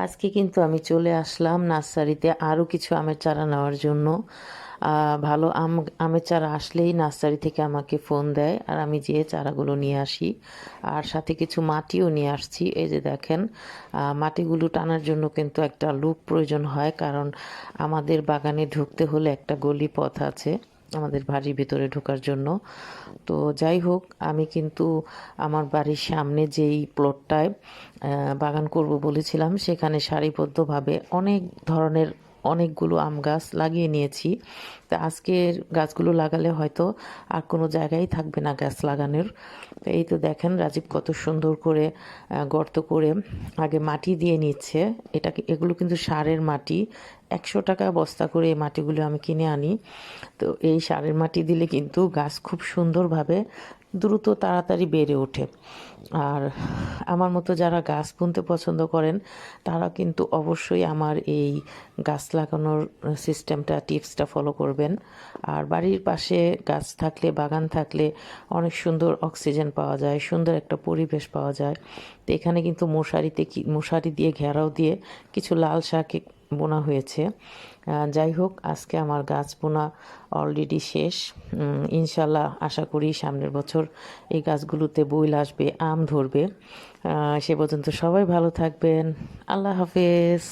আজকে কিন্তু আমি চলে আসলাম নার্সারিতে আরও কিছু আমের চারা নেওয়ার জন্য। ভালো আমের চারা আসলেই নার্সারি থেকে আমাকে ফোন দেয় আর আমি যেয়ে চারাগুলো নিয়ে আসি। আর সাথে কিছু মাটিও নিয়ে আসছি। এই যে দেখেন, মাটিগুলো টানার জন্য কিন্তু একটা লোক প্রয়োজন হয়, কারণ আমাদের বাগানে ঢুকতে হলে একটা গলি পথ আছে আমাদের বাড়ির ভেতরে ঢোকার জন্য। তো যাই হোক, আমি কিন্তু আমার বাড়ির সামনে যেই প্লটটায় বাগান করব বলেছিলাম, সেখানে সারিবদ্ধভাবে অনেক ধরনের অনেকগুলো আম গাছ লাগিয়ে নিয়েছি। তা আজকের গাছগুলো লাগালে হয়তো আর কোনো জায়গায় থাকবে না গাছ লাগানোর। তো এই তো দেখেন, রাজীব কত সুন্দর করে গর্ত করে আগে মাটি দিয়ে নিচ্ছে। এগুলো কিন্তু সারের মাটি, 100 টাকা বস্তা করে এই মাটিগুলো আমি কিনে আনি। তো এই সারের মাটি দিলে কিন্তু গাছ খুব সুন্দরভাবে দ্রুত তাড়াতাড়ি বেড়ে ওঠে। আর আমার মতো যারা গাছ বুনতে পছন্দ করেন, তারা কিন্তু অবশ্যই আমার এই গাছ লাগানোর সিস্টেমটা, টিপসটা ফলো করবেন। আর বাড়ির পাশে গাছ থাকলে, বাগান থাকলে অনেক সুন্দর অক্সিজেন পাওয়া যায়, সুন্দর একটা পরিবেশ পাওয়া যায়। তো এখানে কিন্তু মশারি দিয়ে ঘেরাও দিয়ে কিছু লাল শাক বোনা হয়েছে। যাই হোক, আজকে আমার গাছ বোনা অলরেডি শেষ। ইনশাল্লাহ আশা করি সামনের বছর এই গাছগুলোতে বইল আসবে, আম ধরবে। সে পর্যন্ত সবাই ভালো থাকবেন। আল্লাহ হাফেজ।